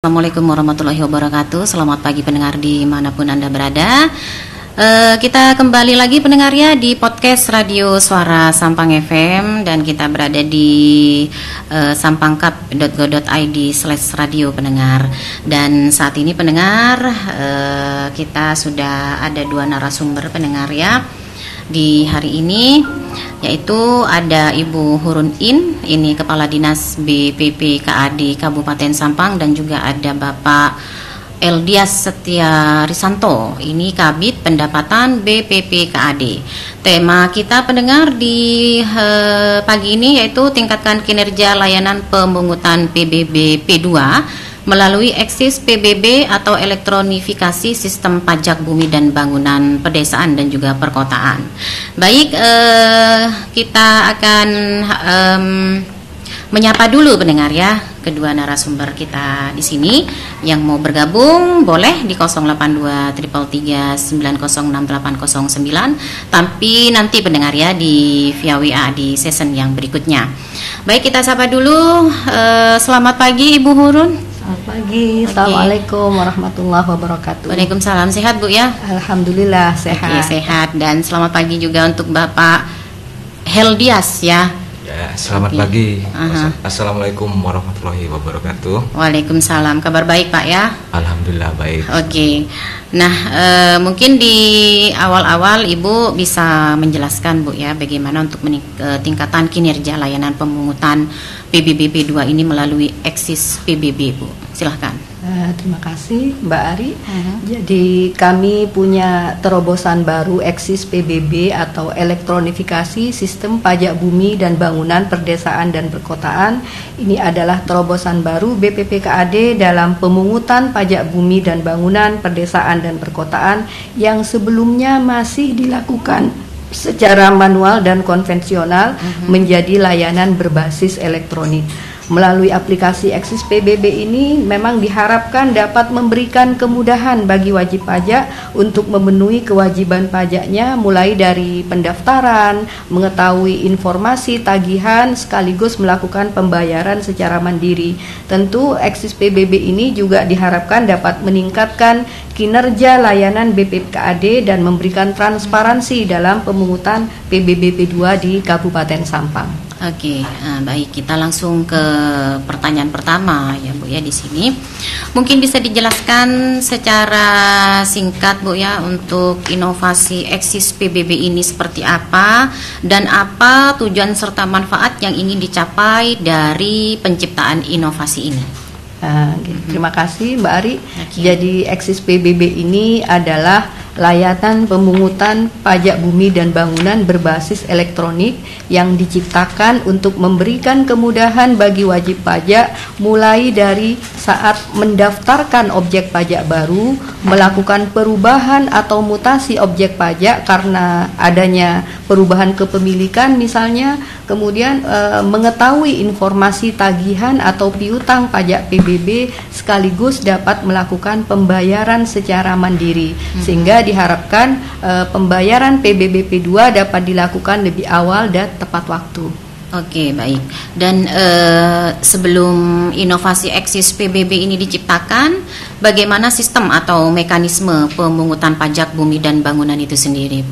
Assalamualaikum warahmatullahi wabarakatuh. Selamat pagi pendengar dimanapun Anda berada. Kita kembali lagi pendengar ya di podcast Radio Suara Sampang FM, dan kita berada di sampangkap.go.id/radio pendengar. Dan saat ini pendengar, kita sudah ada 2 narasumber pendengar ya di hari ini, yaitu ada Ibu Hurun In, ini Kepala Dinas BPPKAD Kabupaten Sampang, dan juga ada Bapak Eldias Setia Risanto, ini Kabid Pendapatan BPPKAD. Tema kita pendengar di pagi ini yaitu tingkatkan kinerja layanan pemungutan PBB P2 melalui eksis PBB atau elektronifikasi sistem pajak bumi dan bangunan pedesaan dan juga perkotaan. Baik, kita akan menyapa dulu pendengar ya kedua narasumber kita di sini. Yang mau bergabung boleh di 08233906809, tapi nanti pendengar ya di via WA di season yang berikutnya. Baik, kita sapa dulu. Selamat pagi Ibu Hurun. Selamat pagi, Assalamualaikum warahmatullahi wabarakatuh. Waalaikumsalam. Sehat Bu ya? Alhamdulillah sehat. Sehat. Dan selamat pagi juga untuk Bapak Heldias ya. Ya, selamat pagi. Assalamualaikum warahmatullahi wabarakatuh. Waalaikumsalam. Kabar baik Pak ya? Alhamdulillah baik. Oke. Nah, mungkin di awal-awal Ibu bisa menjelaskan Bu ya, bagaimana untuk tingkatan kinerja layanan pemungutan PBB P2 ini melalui eksis PBB Bu. Silahkan. Terima kasih Mbak Ari. Jadi kami punya terobosan baru eksis PBB atau elektronifikasi sistem pajak bumi dan bangunan perdesaan dan perkotaan. Ini adalah terobosan baru BPPKAD dalam pemungutan pajak bumi dan bangunan perdesaan dan perkotaan yang sebelumnya masih dilakukan secara manual dan konvensional menjadi layanan berbasis elektronik. Melalui aplikasi eksis PBB ini memang diharapkan dapat memberikan kemudahan bagi wajib pajak untuk memenuhi kewajiban pajaknya, mulai dari pendaftaran, mengetahui informasi tagihan, sekaligus melakukan pembayaran secara mandiri. Tentu eksis PBB ini juga diharapkan dapat meningkatkan kinerja layanan BPPKAD dan memberikan transparansi dalam pemungutan PBB P2 di Kabupaten Sampang. Oke, baik, kita langsung ke pertanyaan pertama ya Bu ya di sini. Mungkin bisa dijelaskan secara singkat Bu ya untuk inovasi eksis PBB ini seperti apa dan apa tujuan serta manfaat yang ingin dicapai dari penciptaan inovasi ini. Terima kasih Mbak Ari. Jadi eksis PBB ini adalah layanan pemungutan pajak bumi dan bangunan berbasis elektronik yang diciptakan untuk memberikan kemudahan bagi wajib pajak, mulai dari saat mendaftarkan objek pajak baru, melakukan perubahan atau mutasi objek pajak karena adanya perubahan kepemilikan misalnya, kemudian mengetahui informasi tagihan atau piutang pajak PBB, sekaligus dapat melakukan pembayaran secara mandiri, sehingga diharapkan pembayaran PBB P2 dapat dilakukan lebih awal dan tepat waktu. Oke, baik. Dan sebelum inovasi eksis PBB ini diciptakan, bagaimana sistem atau mekanisme pemungutan pajak bumi dan bangunan itu sendiri?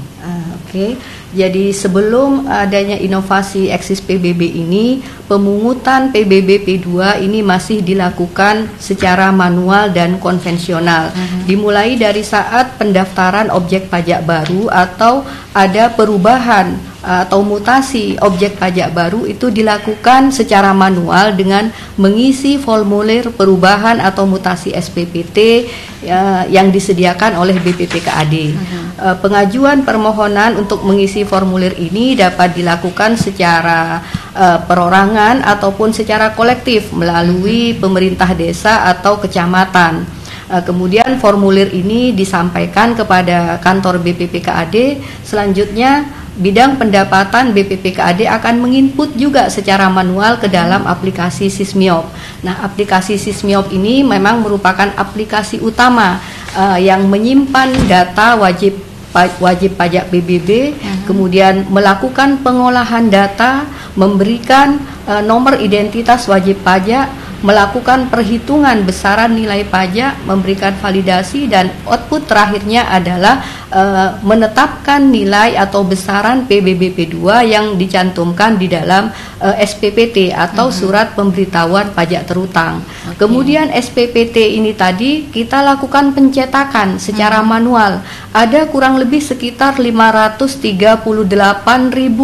Jadi sebelum adanya inovasi eksis PBB ini, pemungutan PBB P2 ini masih dilakukan secara manual dan konvensional. Dimulai dari saat pendaftaran objek pajak baru atau ada perubahan atau mutasi objek pajak baru, itu dilakukan secara manual dengan mengisi formulir perubahan atau mutasi SPPT yang disediakan oleh BPPKAD. Pengajuan permohonan untuk mengisi formulir ini dapat dilakukan secara perorangan ataupun secara kolektif melalui pemerintah desa atau kecamatan. Kemudian formulir ini disampaikan kepada kantor BPPKAD. Selanjutnya bidang pendapatan BPPKAD akan menginput juga secara manual ke dalam aplikasi Sismiop. Nah, aplikasi Sismiop ini memang merupakan aplikasi utama yang menyimpan data wajib pajak PBB, kemudian melakukan pengolahan data, memberikan nomor identitas wajib pajak, melakukan perhitungan besaran nilai pajak, memberikan validasi, dan output terakhirnya adalah menetapkan nilai atau besaran PBB P2 yang dicantumkan di dalam SPPT atau surat pemberitahuan pajak terutang. Kemudian SPPT ini tadi kita lakukan pencetakan secara manual. Ada kurang lebih sekitar 538.000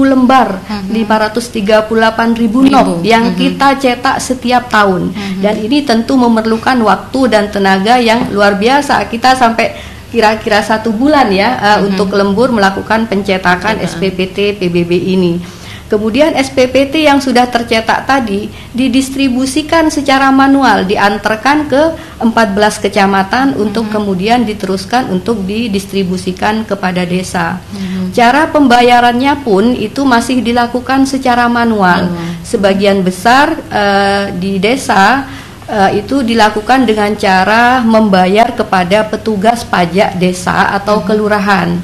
lembar, 538.000 NOP yang kita cetak setiap tahun. Dan ini tentu memerlukan waktu dan tenaga yang luar biasa. Kita sampai kira-kira 1 bulan ya untuk lembur melakukan pencetakan SPPT PBB ini. Kemudian SPPT yang sudah tercetak tadi didistribusikan secara manual, diantarkan ke 14 kecamatan untuk kemudian diteruskan untuk didistribusikan kepada desa. Cara pembayarannya pun itu masih dilakukan secara manual. Sebagian besar di desa itu dilakukan dengan cara membayar kepada petugas pajak desa atau kelurahan.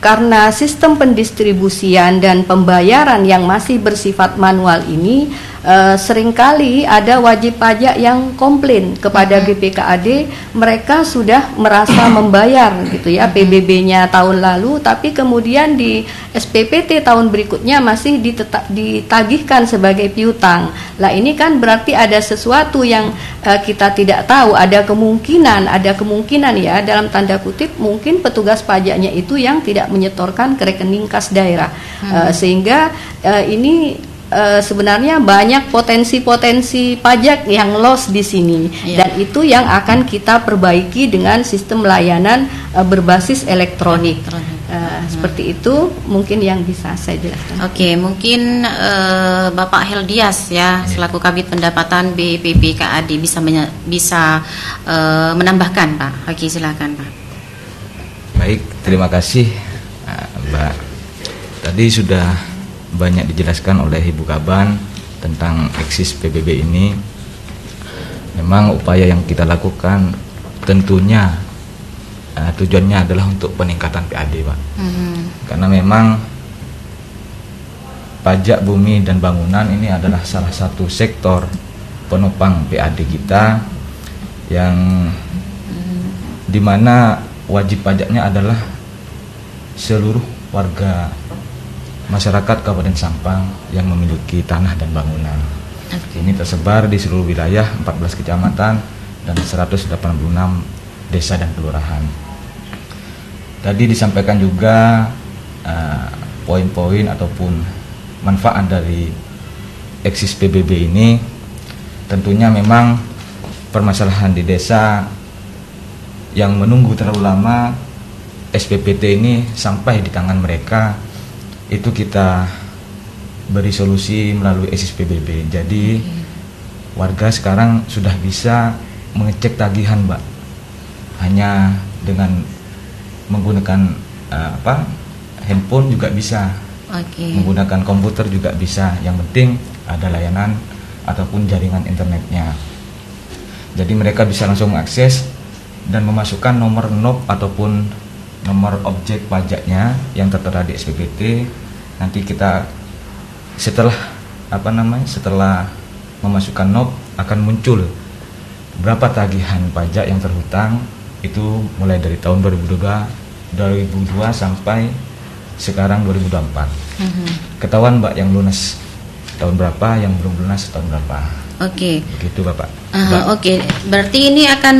Karena sistem pendistribusian dan pembayaran yang masih bersifat manual ini, seringkali ada wajib pajak yang komplain kepada BPKAD, mereka sudah merasa membayar gitu ya PBB-nya tahun lalu, tapi kemudian di SPPT tahun berikutnya masih ditagihkan sebagai piutang. Lah ini kan berarti ada sesuatu yang kita tidak tahu, ada kemungkinan ya dalam tanda kutip mungkin petugas pajaknya itu yang tidak menyetorkan ke rekening kas daerah, sehingga ini sebenarnya banyak potensi-potensi pajak yang loss di sini, dan itu yang akan kita perbaiki dengan sistem layanan berbasis elektronik. Seperti itu mungkin yang bisa saya jelaskan. Oke, mungkin Bapak Heldias ya selaku Kabid Pendapatan BPPKAD bisa menambahkan, Pak. Oke, silakan, Pak. Baik, terima kasih Mbak. Tadi sudah banyak dijelaskan oleh Ibu Kaban tentang eksis PBB ini. Memang upaya yang kita lakukan tentunya tujuannya adalah untuk peningkatan PAD, Pak. Karena memang pajak bumi dan bangunan ini adalah salah satu sektor penopang PAD kita yang dimana wajib pajaknya adalah seluruh warga masyarakat Kabupaten Sampang yang memiliki tanah dan bangunan. Ini tersebar di seluruh wilayah 14 kecamatan dan 186 desa dan kelurahan. Tadi disampaikan juga poin-poin ataupun manfaat dari eksis PBB ini. Tentunya memang permasalahan di desa yang menunggu terlalu lama SPPT ini sampai di tangan mereka, itu kita beri solusi melalui eksis PBB. Jadi warga sekarang sudah bisa mengecek tagihan, Mbak, hanya dengan menggunakan handphone juga bisa, menggunakan komputer juga bisa. Yang penting ada layanan ataupun jaringan internetnya. Jadi mereka bisa langsung mengakses dan memasukkan nomor NOP ataupun nomor objek pajaknya yang tertera di SPPT. Nanti kita setelah memasukkan NOP akan muncul berapa tagihan pajak yang terhutang, itu mulai dari tahun 2002 sampai sekarang 2024. Ketahuan, Mbak, yang lunas tahun berapa, yang belum lunas tahun berapa. Oke. Begitu, Bapak. Oke. Berarti ini akan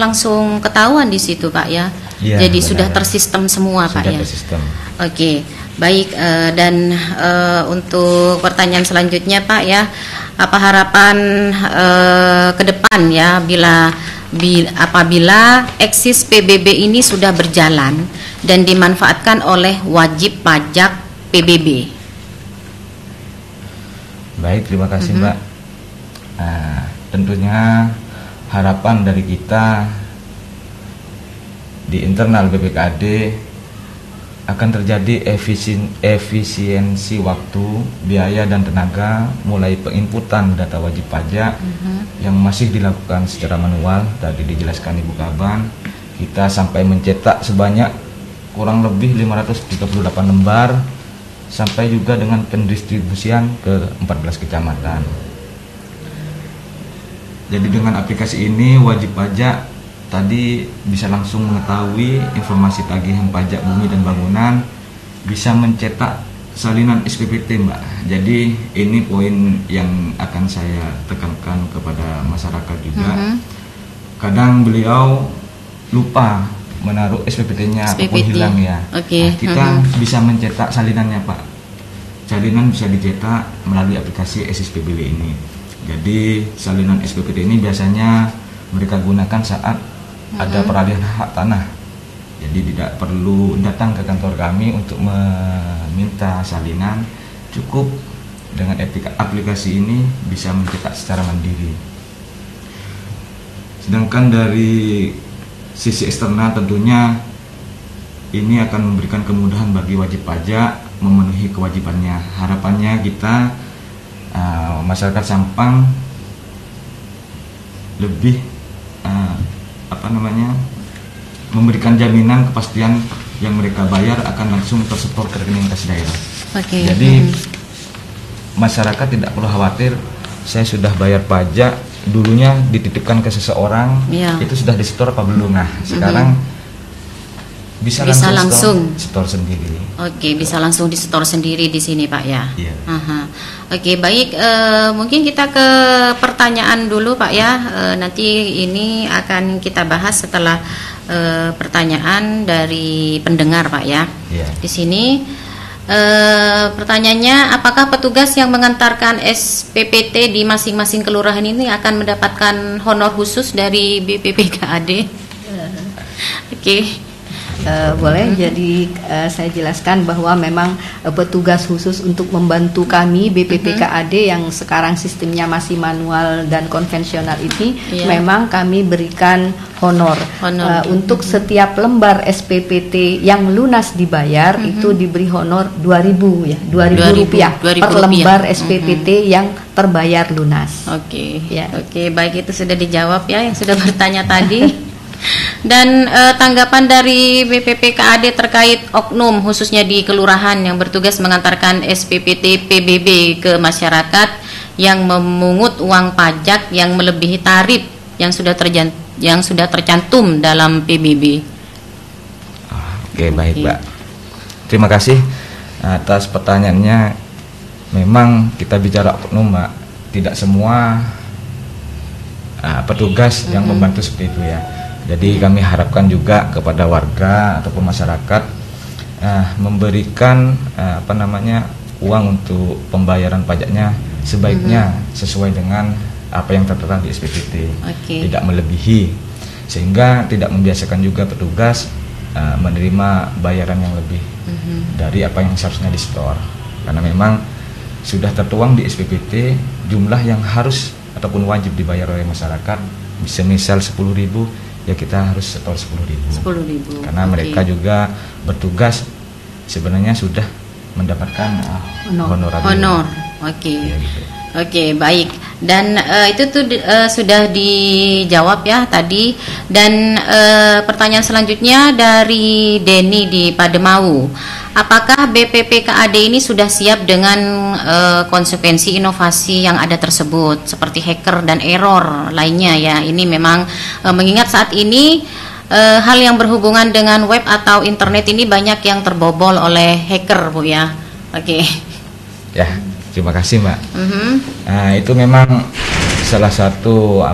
langsung ketahuan di situ, Pak, ya. Ya, jadi benar. sudah tersistem semua, Pak, ya. Tersistem. Oke. Baik, dan untuk pertanyaan selanjutnya, Pak, ya, apa harapan ke depan ya apabila eksis PBB ini sudah berjalan dan dimanfaatkan oleh wajib pajak PBB? Baik, terima kasih, Mbak. Tentunya harapan dari kita di internal BPKAD akan terjadi efisiensi waktu, biaya dan tenaga, mulai penginputan data wajib pajak yang masih dilakukan secara manual. Tadi dijelaskan Ibu Kaban, kita sampai mencetak sebanyak kurang lebih 538 lembar, sampai juga dengan pendistribusian ke 14 kecamatan. Jadi dengan aplikasi ini wajib pajak tadi bisa langsung mengetahui informasi tagihan pajak bumi dan bangunan, bisa mencetak salinan SPPT, Mbak. Jadi ini poin yang akan saya tekankan kepada masyarakat juga. Kadang beliau lupa menaruh SPPT-nya ataupun hilang ya. Nah, kita bisa mencetak salinannya, Pak. Salinan bisa dicetak melalui aplikasi SSPBB ini. Jadi salinan SPPT ini biasanya mereka gunakan saat ada peralihan hak tanah. Jadi tidak perlu datang ke kantor kami untuk meminta salinan, cukup dengan aplikasi ini bisa mencetak secara mandiri. Sedangkan dari sisi eksternal tentunya ini akan memberikan kemudahan bagi wajib pajak memenuhi kewajibannya. Harapannya kita masyarakat Sampang lebih memberikan jaminan kepastian yang mereka bayar akan langsung tersetor ke rekening kas daerah. Jadi masyarakat tidak perlu khawatir, saya sudah bayar pajak, dulunya dititipkan ke seseorang, itu sudah disetor apa belum. Nah sekarang bisa langsung setor sendiri. Bisa langsung disetor sendiri di sini, Pak ya. Iya. Baik. Mungkin kita ke pertanyaan dulu, Pak ya. Nanti ini akan kita bahas setelah pertanyaan dari pendengar, Pak ya. Iya. Di sini pertanyaannya, apakah petugas yang mengantarkan SPPT di masing-masing kelurahan ini akan mendapatkan honor khusus dari BPPKAD? Boleh, jadi saya jelaskan bahwa memang petugas khusus untuk membantu kami BPPKAD yang sekarang sistemnya masih manual dan konvensional ini, memang kami berikan honor. Untuk setiap lembar SPPT yang lunas dibayar itu diberi honor 2.000 ya, 2.000 rupiah per lembar SPPT yang terbayar lunas. Baik, itu sudah dijawab ya yang sudah bertanya tadi. Dan tanggapan dari BPPKAD terkait oknum khususnya di kelurahan yang bertugas mengantarkan SPPT PBB ke masyarakat yang memungut uang pajak yang melebihi tarif yang sudah tercantum dalam PBB. Baik, Mbak. Terima kasih atas pertanyaannya. Memang kita bicara oknum, Mbak. Tidak semua petugas yang membantu seperti itu ya. Jadi kami harapkan juga kepada warga ataupun masyarakat memberikan uang untuk pembayaran pajaknya sebaiknya sesuai dengan apa yang tertera di SPPT, tidak melebihi, sehingga tidak membiasakan juga petugas menerima bayaran yang lebih dari apa yang seharusnya disetor, karena memang sudah tertuang di SPPT jumlah yang harus ataupun wajib dibayar oleh masyarakat. Misal 10.000, ya kita harus setor 10.000. Karena mereka juga bertugas sebenarnya sudah mendapatkan honor. Baik. Dan itu tuh sudah dijawab ya tadi. Dan pertanyaan selanjutnya dari Denny di Pademau. Apakah BPPKAD ini sudah siap dengan konsekuensi inovasi yang ada tersebut seperti hacker dan error lainnya ya? Ini memang mengingat saat ini hal yang berhubungan dengan web atau internet ini banyak yang terbobol oleh hacker, Bu ya. Ya, terima kasih, Mbak. Itu memang salah satu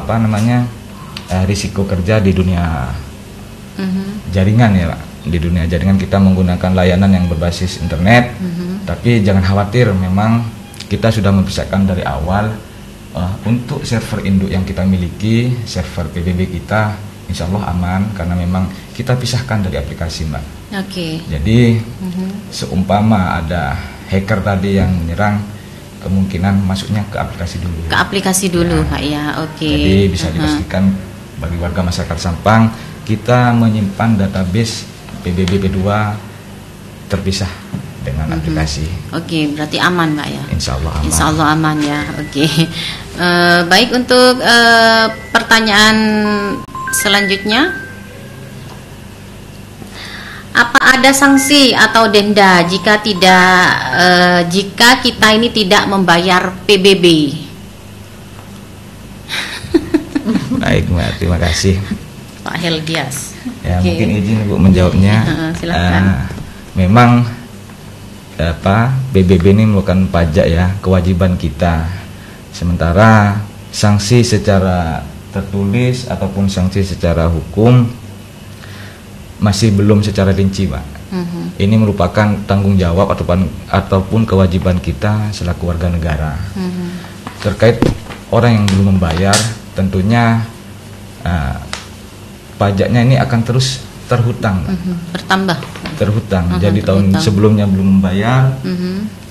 risiko kerja di dunia jaringan ya, Pak. Di dunia jaringan kita menggunakan layanan yang berbasis internet, tapi jangan khawatir, memang kita sudah mempersiapkan dari awal untuk server induk yang kita miliki, server PBB kita insya Allah aman, karena memang kita pisahkan dari aplikasi, Mbak. Jadi seumpama ada hacker tadi yang menyerang, kemungkinan masuknya ke aplikasi dulu. Pak ya. Jadi bisa dipastikan bagi warga masyarakat Sampang, kita menyimpan database PBB P2 terpisah dengan aplikasi. Berarti aman, Pak ya. Insya Allah aman. Insya Allah aman ya. Baik, untuk pertanyaan selanjutnya, apa ada sanksi atau denda jika kita ini tidak membayar PBB? Baik Mbak, terima kasih. Pak Heldias. Ya, Oke. mungkin izin Bu menjawabnya. Silakan. Memang PBB ini merupakan pajak ya, kewajiban kita. Sementara sanksi secara tertulis ataupun sanksi secara hukum masih belum secara rinci, Pak. Ini merupakan tanggung jawab ataupun kewajiban kita selaku warga negara. Terkait orang yang belum membayar, tentunya pajaknya ini akan terus terhutang, Bertambah. terhutang. Jadi tahun sebelumnya belum membayar,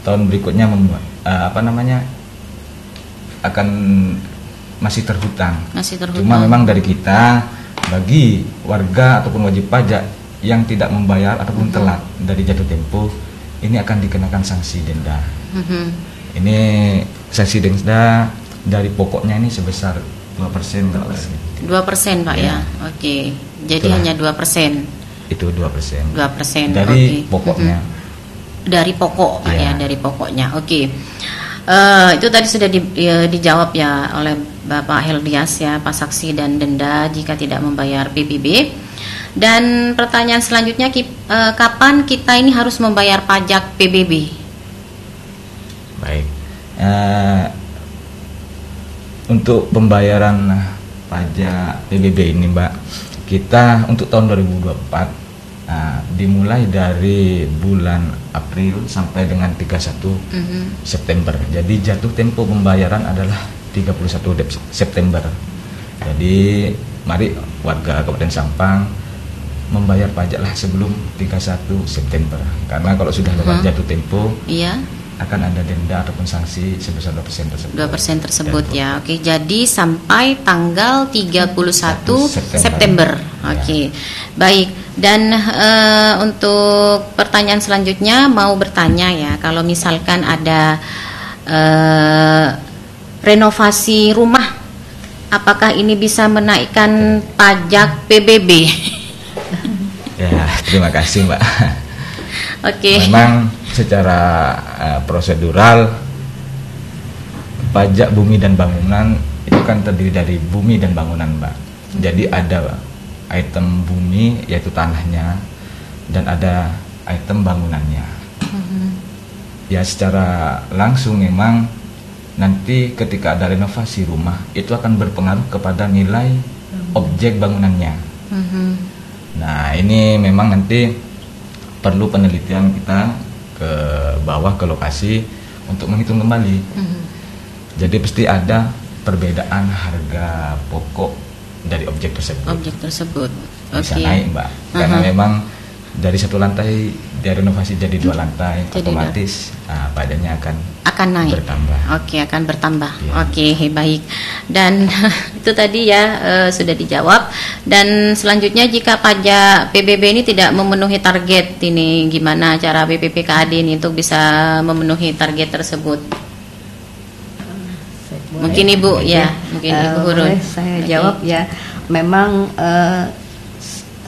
tahun berikutnya akan masih terhutang. Cuma memang dari kita, bagi warga ataupun wajib pajak yang tidak membayar ataupun telat dari jatuh tempo, ini akan dikenakan sanksi denda. Ini sanksi denda dari pokoknya ini sebesar 2%. 2% Pak ya. Oke. Jadi Itulah. hanya 2%. Itu 2%. 2% Dari pokoknya. Dari pokok Pak ya, dari pokoknya. Oke. Itu tadi sudah dijawab ya oleh Bapak Heldias ya, pas sanksi dan denda jika tidak membayar PBB. Dan pertanyaan selanjutnya, kapan kita ini harus membayar pajak PBB? Baik. Untuk pembayaran pajak PBB ini, Mbak, kita untuk tahun 2024 dimulai dari bulan April sampai dengan 31 September. Jadi jatuh tempo pembayaran adalah 31 September. Jadi mari warga Kabupaten Sampang membayar pajaklah sebelum 31 September. Karena kalau sudah lewat jatuh tempo, akan ada denda ataupun sanksi sebesar 2% tersebut. 2% tersebut ya. Oke, jadi sampai tanggal 31 September. Oke. Baik. Dan untuk pertanyaan selanjutnya mau bertanya ya, kalau misalkan ada renovasi rumah, apakah ini bisa menaikkan pajak PBB? Ya, terima kasih Mbak. Oke. Memang secara prosedural pajak bumi dan bangunan itu kan terdiri dari bumi dan bangunan, Mbak. Jadi ada item bumi yaitu tanahnya dan ada item bangunannya. Ya secara langsung memang nanti ketika ada renovasi rumah itu akan berpengaruh kepada nilai objek bangunannya. Nah ini memang nanti perlu penelitian kita ke bawah ke lokasi untuk menghitung kembali. Jadi pasti ada perbedaan harga pokok dari objek tersebut. Bisa naik, Mbak, karena memang dari satu lantai direnovasi jadi 2 lantai, otomatis pajaknya akan naik, bertambah. Oke, akan bertambah. Ya. Oke, baik. Dan itu tadi ya sudah dijawab. Dan selanjutnya jika pajak PBB ini tidak memenuhi target, ini gimana cara BPPKAD ini untuk bisa memenuhi target tersebut? Mungkin Ibu ya, mungkin Ibu Hurun. Saya jawab ya. Memang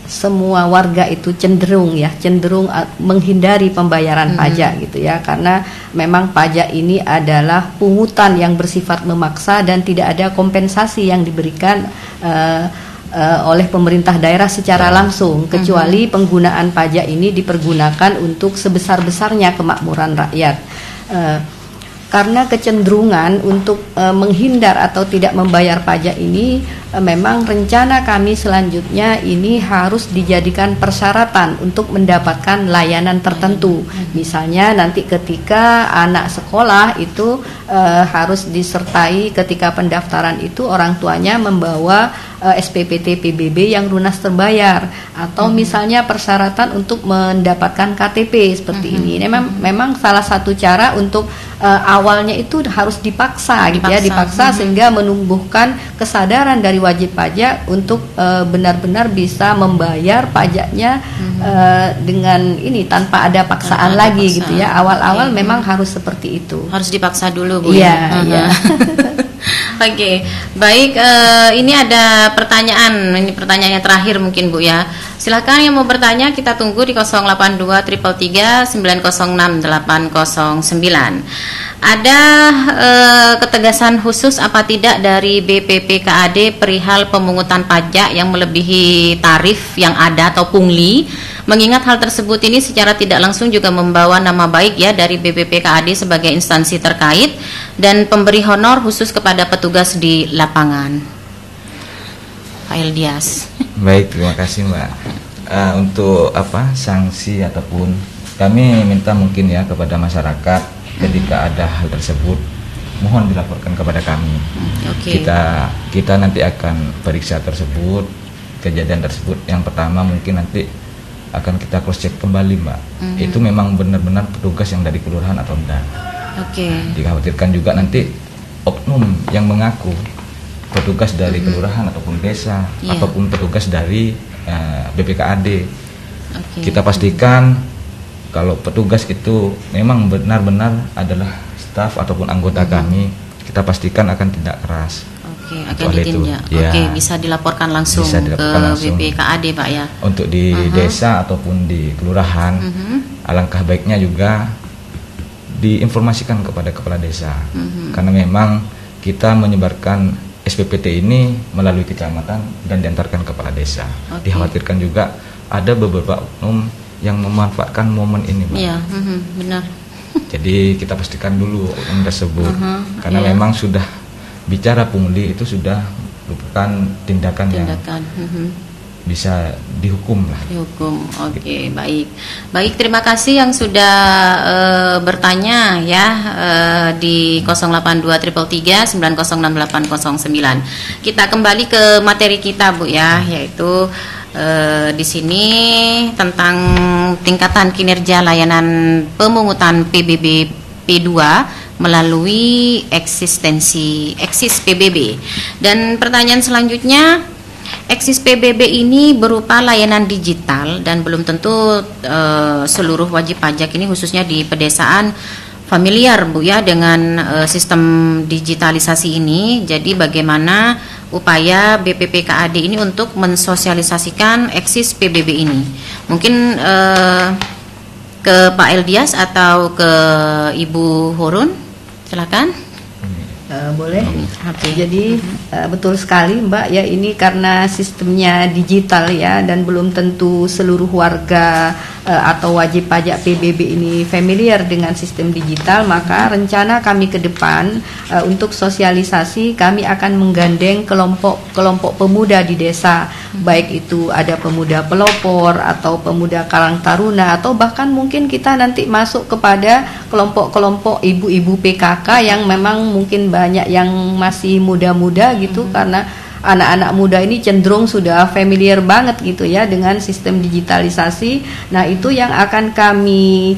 semua warga itu cenderung menghindari pembayaran pajak gitu ya, karena memang pajak ini adalah pungutan yang bersifat memaksa dan tidak ada kompensasi yang diberikan oleh pemerintah daerah secara langsung, kecuali penggunaan pajak ini dipergunakan untuk sebesar-besarnya kemakmuran rakyat. Karena kecenderungan untuk menghindar atau tidak membayar pajak ini, memang rencana kami selanjutnya ini harus dijadikan persyaratan untuk mendapatkan layanan tertentu. Misalnya nanti ketika anak sekolah itu harus disertai ketika pendaftaran itu orang tuanya membawa SPPT PBB yang lunas terbayar, atau misalnya persyaratan untuk mendapatkan KTP seperti ini. Memang salah satu cara untuk awalnya itu harus dipaksa gitu ya, dipaksa sehingga menumbuhkan kesadaran dari wajib pajak untuk benar-benar bisa membayar pajaknya dengan ini tanpa ada paksaan lagi gitu ya. Awal-awal memang harus seperti itu. Harus dipaksa dulu, Bu. Iya, iya. Oke, baik. Ini ada pertanyaan. Ini pertanyaannya terakhir mungkin, Bu ya. Silakan yang mau bertanya, kita tunggu di 082 333 906 809. ada ketegasan khusus apa tidak dari BPPKAD perihal pemungutan pajak yang melebihi tarif yang ada atau pungli? Mengingat hal tersebut ini secara tidak langsung juga membawa nama baik ya dari BPPKAD sebagai instansi terkait dan pemberi honor khusus kepada petugas di lapangan. Pak Eldias. Baik, terima kasih Mbak. Untuk sanksi ataupun kami minta mungkin ya kepada masyarakat ketika ada hal tersebut mohon dilaporkan kepada kami. Kita nanti akan periksa tersebut, kejadian tersebut. Yang pertama mungkin nanti akan kita cross check kembali Mbak. Itu memang benar-benar petugas yang dari kelurahan atau enggak. Dikhawatirkan juga nanti oknum yang mengaku petugas dari kelurahan ataupun desa ataupun petugas dari BPKAD. Kita pastikan kalau petugas itu memang benar-benar adalah staf ataupun anggota kami, kita pastikan akan tindak keras. Akan ditindak. Bisa dilaporkan langsung ke BPKAD Pak ya. Untuk di desa ataupun di kelurahan, alangkah baiknya juga diinformasikan kepada kepala desa. Karena memang kita menyebarkan SPPT ini melalui kecamatan dan diantarkan kepala desa. Dikhawatirkan juga ada beberapa oknum yang memanfaatkan momen ini, Mbak. Iya, benar. Jadi kita pastikan dulu oknum tersebut, karena memang sudah bicara pungli itu sudah merupakan tindakan. Yang bisa dihukum lah. Dihukum, baik. Baik, terima kasih yang sudah bertanya ya di 082 333 906809. Kita kembali ke materi kita Bu ya, yaitu di sini tentang tingkatan kinerja layanan pemungutan PBB P2 melalui eksis PBB. Dan pertanyaan selanjutnya, eksis PBB ini berupa layanan digital dan belum tentu seluruh wajib pajak ini khususnya di pedesaan familiar Bu ya dengan sistem digitalisasi ini. Jadi bagaimana upaya BPPKAD ini untuk mensosialisasikan eksis PBB ini? Mungkin ke Pak Eldias atau ke Ibu Horun, silakan. Boleh. Jadi betul sekali Mbak ya, ini karena sistemnya digital ya dan belum tentu seluruh warga atau wajib pajak PBB ini familiar dengan sistem digital, maka rencana kami ke depan untuk sosialisasi kami akan menggandeng kelompok pemuda di desa, baik itu ada pemuda pelopor atau pemuda Karang Taruna atau bahkan mungkin kita nanti masuk kepada kelompok-kelompok ibu-ibu PKK yang memang mungkin banyak yang masih muda-muda gitu, karena anak-anak muda ini cenderung sudah familiar banget gitu ya dengan sistem digitalisasi. Nah itu yang akan kami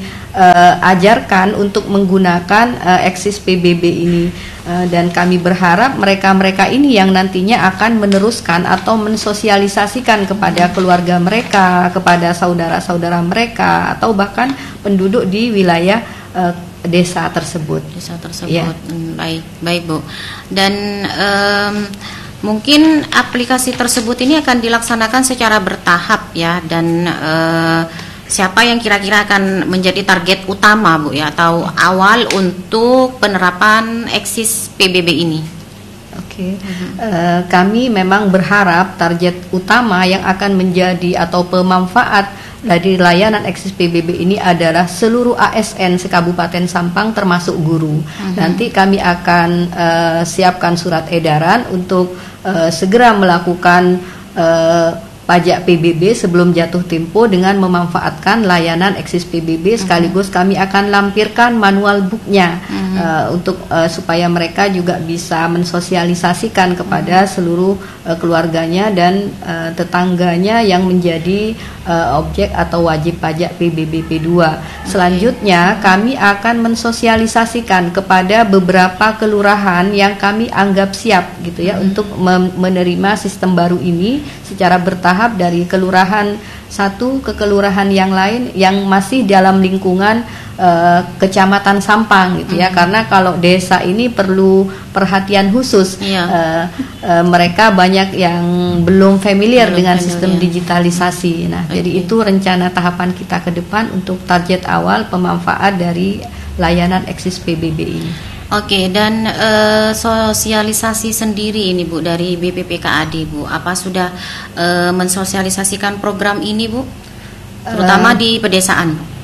ajarkan untuk menggunakan eksis PBB ini, dan kami berharap mereka-mereka ini yang nantinya akan meneruskan atau mensosialisasikan kepada keluarga mereka, kepada saudara-saudara mereka atau bahkan penduduk di wilayah desa tersebut. Ya. Baik Bu. Dan mungkin aplikasi tersebut ini akan dilaksanakan secara bertahap ya, dan siapa yang kira-kira akan menjadi target utama Bu ya atau awal untuk penerapan eksis PBB ini? Kami memang berharap target utama yang akan menjadi atau pemanfaat dari layanan eksis PBB ini adalah seluruh ASN sekabupaten Sampang termasuk guru. Nanti kami akan siapkan surat edaran untuk segera melakukan pajak PBB sebelum jatuh tempo dengan memanfaatkan layanan eksis PBB, sekaligus kami akan lampirkan manual booknya untuk supaya mereka juga bisa mensosialisasikan kepada seluruh keluarganya dan tetangganya yang menjadi objek atau wajib pajak PBB P2. Selanjutnya kami akan mensosialisasikan kepada beberapa kelurahan yang kami anggap siap gitu ya untuk menerima sistem baru ini secara bertahap dari kelurahan satu ke kelurahan yang lain yang masih dalam lingkungan kecamatan Sampang gitu ya, karena kalau desa ini perlu perhatian khusus. Mereka banyak yang belum familiar dengan sistem digitalisasi. Nah, jadi itu rencana tahapan kita ke depan untuk target awal pemanfaat dari layanan eksis PBB ini. Oke, dan sosialisasi sendiri ini Bu dari BPPKAD Bu, apa sudah mensosialisasikan program ini Bu, terutama di pedesaan?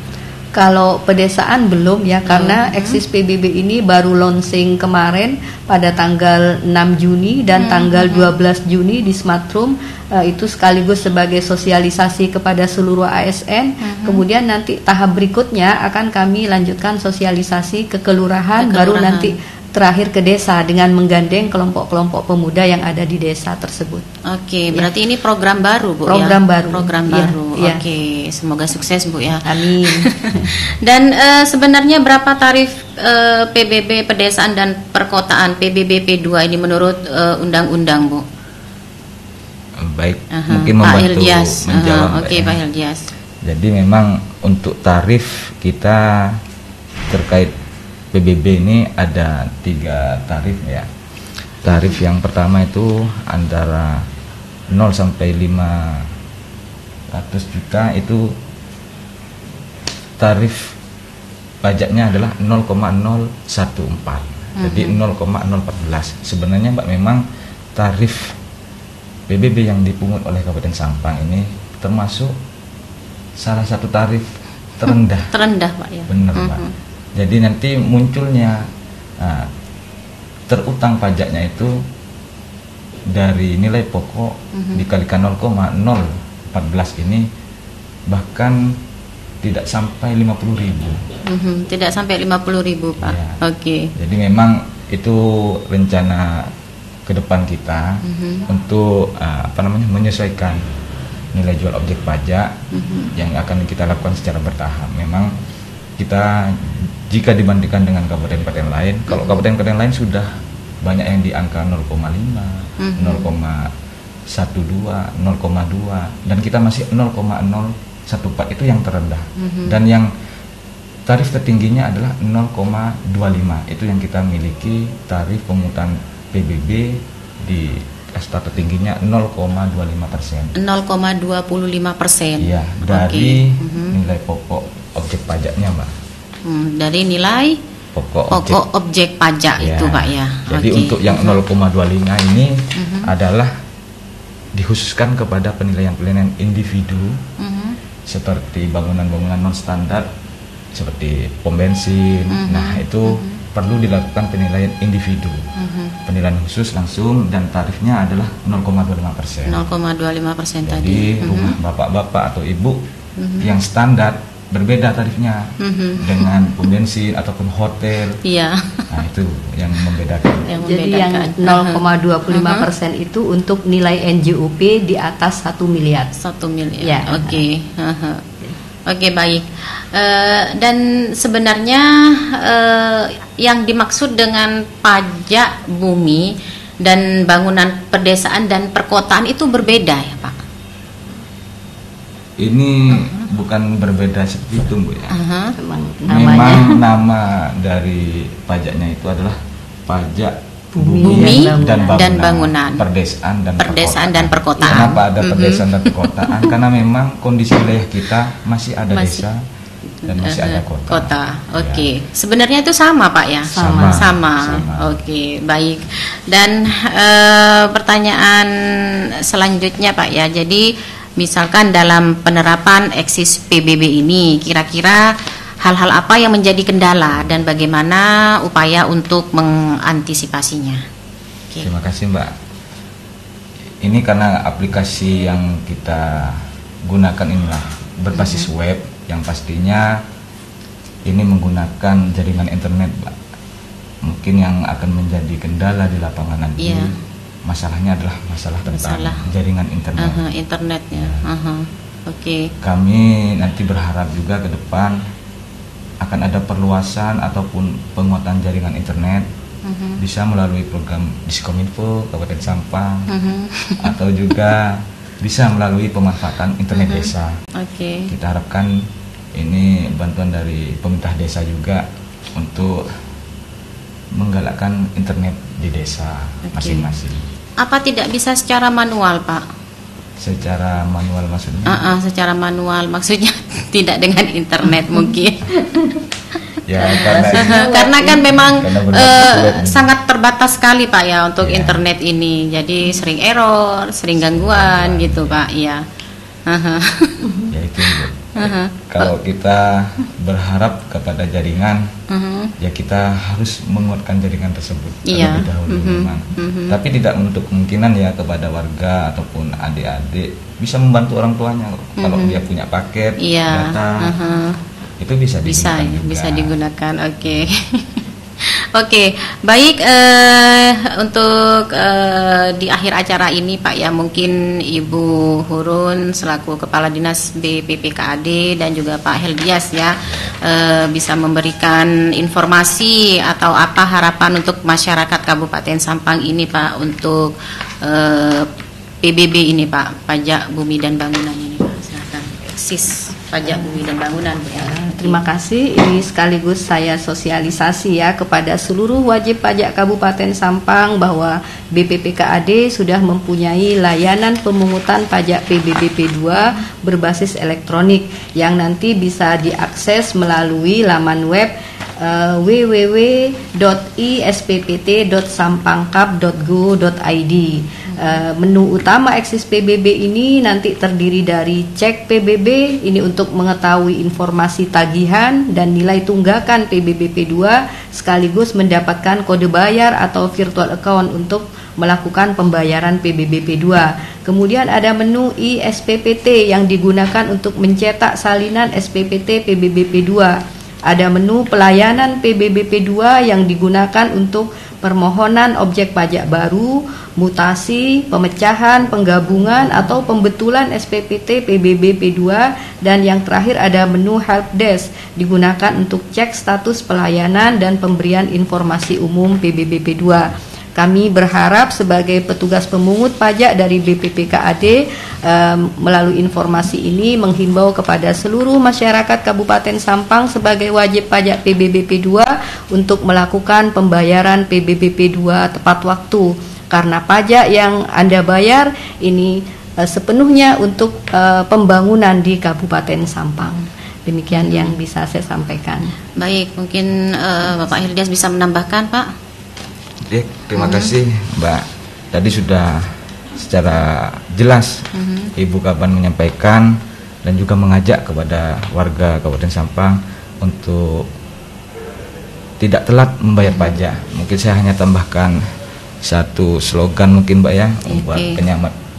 Kalau pedesaan belum ya, karena eksis PBB ini baru launching kemarin pada tanggal 6 Juni dan tanggal 12 Juni di Smartroom, itu sekaligus sebagai sosialisasi kepada seluruh ASN. Kemudian nanti tahap berikutnya akan kami lanjutkan sosialisasi ke kelurahan, baru nanti terakhir ke desa dengan menggandeng kelompok-kelompok pemuda yang ada di desa tersebut. Oke, berarti ini program baru Bu program ya? Baru. Program Ya, baru. ya. Oke, semoga sukses Bu ya. Amin. Dan sebenarnya berapa tarif PBB pedesaan dan perkotaan PBB P2 ini menurut undang-undang Bu? Baik, Aha, mungkin Pak membantu Hildias. menjawab. Mbak, Oke, ya. Pak Hildias. Jadi memang untuk tarif kita terkait PBB ini ada 3 tarif ya. Tarif yang pertama itu antara 0 sampai 500 juta itu tarif pajaknya adalah 0,014. Jadi 0,014. Sebenarnya Mbak memang tarif PBB yang dipungut oleh Kabupaten Sampang ini termasuk salah satu tarif terendah. Terendah Pak ya. Benar Mbak. Jadi nanti munculnya terutang pajaknya itu dari nilai pokok dikalikan 0,014 ini bahkan tidak sampai 50.000. Tidak sampai 50.000 Pak. Ya. Oke. Jadi memang itu rencana ke depan kita untuk menyesuaikan nilai jual objek pajak yang akan kita lakukan secara bertahap. Memang kita jika dibandingkan dengan kabupaten-kabupaten lain, kalau kabupaten-kabupaten lain sudah banyak yang di angka 0,5, 0,12, 0,2 dan kita masih 0,014, itu yang terendah. Dan yang tarif tertingginya adalah 0,25, itu yang kita miliki tarif pemungutan PBB di kasta tertingginya 0,25%. 0,25%. Iya, dari nilai pokok objek pajaknya, Mbak. Dari nilai pokok objek pajak Ya. itu Pak ya. Jadi Oke. untuk yang 0,25 ini adalah dikhususkan kepada penilaian-penilaian individu seperti bangunan-bangunan non standar seperti pom bensin. Nah, itu perlu dilakukan penilaian individu. Penilaian khusus langsung dan tarifnya adalah 0,25%. 0,25% tadi. Jadi rumah bapak-bapak atau ibu yang standar berbeda tarifnya dengan pom bensin ataupun hotel. Iya. Nah, itu yang membedakan. Jadi yang 0,25% itu untuk nilai NJOP di atas 1 miliar. 1 miliar. Ya. Oke. Oke, baik. Dan sebenarnya yang dimaksud dengan pajak bumi dan bangunan pedesaan dan perkotaan itu berbeda ya Pak? Ini bukan berbeda seperti itu, Bu ya. Memang Memang nama dari pajaknya itu adalah pajak Bumi dan dan bangunan. Perdesaan dan perkotaan. Kenapa ada perdesaan dan perkotaan? Karena memang kondisi wilayah kita masih ada Masih. desa dan masih ada kota. Oke. Sebenarnya itu sama Pak ya? Sama. Sama. Oke, baik. Dan pertanyaan selanjutnya Pak ya. Jadi misalkan dalam penerapan eksis PBB ini kira-kira hal-hal apa yang menjadi kendala dan bagaimana upaya untuk mengantisipasinya? Oke. Terima kasih, Mbak. Ini karena aplikasi yang kita gunakan inilah berbasis web yang pastinya ini menggunakan jaringan internet, Mbak. Mungkin yang akan menjadi kendala di lapangan nanti masalahnya adalah masalah tentang jaringan internet. Internetnya. Oke. Kami nanti berharap juga ke depan akan ada perluasan ataupun penguatan jaringan internet bisa melalui program Diskominfo Kabupaten Sampang atau juga bisa melalui pemanfaatan internet desa. Oke. Kita harapkan ini bantuan dari pemerintah desa juga untuk menggalakkan internet di desa masing-masing. Apa tidak bisa secara manual, Pak? Secara manual maksudnya? Secara manual maksudnya tidak dengan internet mungkin. Ya, karena kan memang karena sangat terbatas sekali Pak ya untuk ya. internet ini. Jadi sering error, sering gangguan gitu Pak. Iya. Ya itu. Kalau kita berharap kepada jaringan, ya kita harus menguatkan jaringan tersebut terlebih dahulu memang. Tapi tidak menutup kemungkinan ya kepada warga ataupun adik-adik bisa membantu orang tuanya kalau dia punya paket data. Itu bisa digunakan. Oke. Oke, baik, untuk di akhir acara ini Pak ya, mungkin Ibu Hurun selaku Kepala Dinas BPPKAD dan juga Pak Heldias ya bisa memberikan informasi atau apa harapan untuk masyarakat Kabupaten Sampang ini Pak untuk PBB ini Pak, Pajak Bumi dan Bangunan ini Pak. Silakan. SIS Pajak Bumi dan Bangunan. Terima kasih. Ini sekaligus saya sosialisasi ya kepada seluruh wajib pajak Kabupaten Sampang bahwa BPPKAD sudah mempunyai layanan pemungutan pajak PBB P2 berbasis elektronik yang nanti bisa diakses melalui laman web www.isppt.sampangkap.go.id. Menu utama Eksis PBB ini nanti terdiri dari cek PBB ini untuk mengetahui informasi tagihan dan nilai tunggakan PBB P2 sekaligus mendapatkan kode bayar atau virtual account untuk melakukan pembayaran PBB P2. Kemudian ada menu iSPPT yang digunakan untuk mencetak salinan SPPT PBB P2. Ada menu pelayanan PBB P2 yang digunakan untuk permohonan objek pajak baru, mutasi, pemecahan, penggabungan atau pembetulan SPPT PBB P2, dan yang terakhir ada menu helpdesk digunakan untuk cek status pelayanan dan pemberian informasi umum PBB P2. Kami berharap sebagai petugas pemungut pajak dari BPPKAD melalui informasi ini menghimbau kepada seluruh masyarakat Kabupaten Sampang sebagai wajib pajak PBB P2 untuk melakukan pembayaran PBB P2 tepat waktu, karena pajak yang Anda bayar ini sepenuhnya untuk pembangunan di Kabupaten Sampang. Demikian yang bisa saya sampaikan. Baik, mungkin Bapak Heldias bisa menambahkan Pak. Terima kasih Mbak. Tadi sudah secara jelas Ibu Kaban menyampaikan dan juga mengajak kepada warga Kabupaten Sampang untuk tidak telat membayar pajak. Mungkin saya hanya tambahkan satu slogan mungkin Mbak ya, buat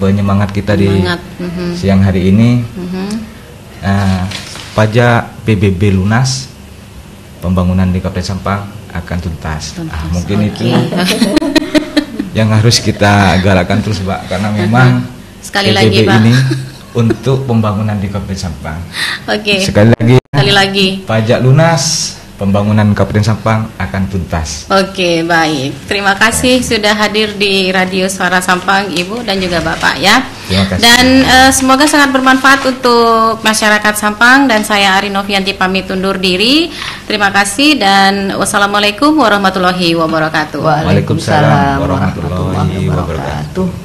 penyemangat kita di siang hari ini. Pajak PBB lunas, pembangunan di Kabupaten Sampang akan tuntas. Mungkin itu yang harus kita galakkan terus Mbak, karena memang sekali PBB lagi Pak ini untuk pembangunan di Kabupaten Sampang. Sekali lagi pajak lunas, pembangunan Kabupaten Sampang akan tuntas. Baik. Terima kasih sudah hadir di Radio Suara Sampang Ibu dan juga Bapak ya. Terima kasih. Dan semoga sangat bermanfaat untuk masyarakat Sampang, dan saya Ari Novianti pamit undur diri. Terima kasih dan wassalamualaikum warahmatullahi wabarakatuh. Waalaikumsalam warahmatullahi wabarakatuh.